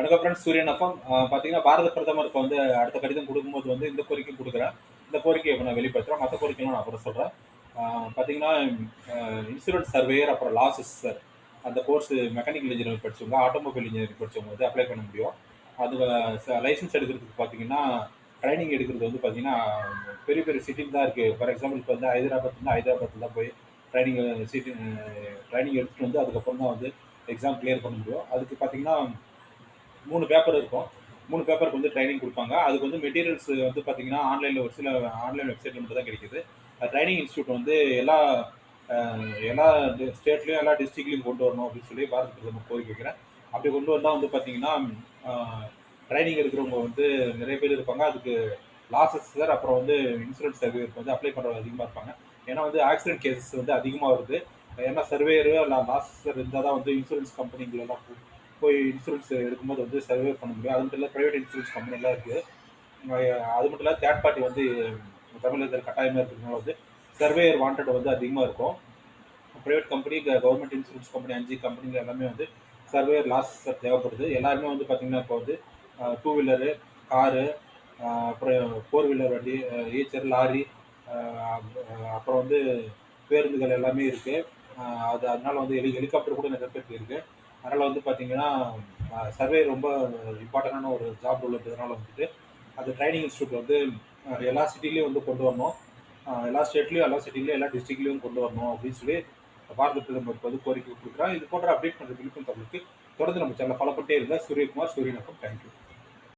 வணக்கம் ஃப்ரெண்ட்ஸ். சூரியன் எஃப்எம். பார்த்தீங்கன்னா, பாரத பிரதமருக்கு வந்து அடுத்த கடிதம் குடுக்கும்போது வந்து இந்த கோரிக்கை குடுக்குறேன். இந்த கோரிக்கைய இப்ப நான் வெளிப்படுத்துறேன். மத்த கோரிக்கைலாம் நான் அப்புறம் சொல்றேன். பார்த்தீங்கன்னா, இன்சூரன்ஸ் சர்வேயர் அப்புறம் லா அசிஸ்டர் அந்த கோர்ஸ் மெக்கானிக்கல் இன்ஜினியரிங் படிச்சவங்க, ஆட்டோமொபைல் இன்ஜினியரிங் படிச்சவங்க வந்து அப்ளை பண்ண முடியும். அது லைசென்ஸ் எடுக்கிறதுக்கு பார்த்தீங்கன்னா, ட்ரைனிங் எடுக்கிறது வந்து பார்த்தீங்கன்னா, பெரிய பெரிய சிட்டில தான் இருக்கு. ஃபார் எக்ஸாம்பிள் இப்ப வந்து ஹைதராபாத்ல தான் போய் ட்ரைனிங் சிட்டி ட்ரைனிங் எடுத்துட்டு வந்து அதுக்கப்புறம் தான் வந்து எக்ஸாம் கிளியர் பண்ண முடியும். அதுக்கு பார்த்தீங்கன்னா 3 பேப்பர் இருக்கும். 3 பேப்பருக்கு வந்து ட்ரைனிங் குடுப்பாங்க. அதுக்கு வந்து மெட்டீரியல்ஸ் வந்து பார்த்தீங்கன்னா, ஆன்லைன்ல ஒரு சில ஆன்லைன் வெப்சைட்ல மட்டும் தான் கிடைக்குது. ட்ரைனிங் இன்ஸ்டிடியூட் வந்து அ எல்லா ஸ்டேட்லயும், எல்லா டிஸ்ட்ரிக்ட்லயும் கொண்டு வரணும் அப்படின்னு சொல்லி பாரத பிரதமர் கோரிக்கை வைக்கிறேன். அப்படி கொண்டு வந்தா வந்து பார்த்தீங்கன்னா, அ ட்ரைனிங் எடுக்கிறவங்க வந்து நிறைய பேர் இருப்பாங்க. அதுக்கு லா ஆஃபீஸர் அப்புறம் வந்து இன்சூரன்ஸ் சர்வேயருக்கு வந்து அப்ளை பண்றவங்க அதிகமா இருப்பாங்க. ஏன்னா வந்து ஆக்சிடென்ட் கேஸஸ் வந்து அதிகமா வருது. ஏன்னா சர்வேயர் லா ஆஃபீஸர் இருந்தா தான் வந்து இன்சூரன்ஸ் கம்பெனிங்களலாம் போய் இன்சூரன்ஸ் எடுக்கும்போது வந்து சர்வே பண்ண முடியும். அது மட்டும் இல்ல பிரைவேட் இன்சூரன்ஸ் கம்பெனிலாம் இருக்கு. அது மட்டும் இல்ல தேர்ட் பார்ட்டி வந்து தமிழகத்தில் கட்டாயமா இருக்கிறதுனால வந்து சர்வேயர் வாண்டட் வந்து அதிகமா இருக்கும். Private company, government insurance company 5 கம்பெனில எல்லாமே வந்து சர்வேயர் லாஸ்டர் தேவைப்படுது. எல்லாருமே வந்து பார்த்தீங்கன்னா, இப்போ வந்து டூ வீலரு, காரு, அப்புறம் ஃபோர் வீலர் வண்டி, ஈச்சர், லாரி, அ அப்புறம் வந்து பேருந்துகள் எல்லாமே இருக்கு. அதனால வந்து ஹெலிகாப்டர் கூட நிறைய பேருக்கு இருக்கு. அதனால வந்து பார்த்தீங்கன்னா, சர்வே ரொம்ப இம்பார்ட்டன்டான ஒரு ஜாப் ரோல்ன்றதுனால வந்துட்டு, அந்த ட்ரைனிங் இன்ஸ்டிடியூட் வந்து எல்லா சிட்டிலயும் வந்து கொண்டு வரணும். எல்லா ஸ்டேட்லயும், எல்லா சிட்டிலயும், எல்லா டிஸ்ட்ரிக்ட்லயும் கொண்டு வரணும் அப்படின்னு சொல்லி பாரத பிரதமருக்கு வந்து கோரிக்கை குடுக்குறோம். இது போன்ற அப்டேட் பண்ற விழுப்புரம் தகவலுக்கு தொடர்ந்து நம்ம சேனலை ஃபாலோ பண்ணிட்டே இருங்க. சூரியகுமார், சூரியன் எஃப்எம். தேங்க்யூ.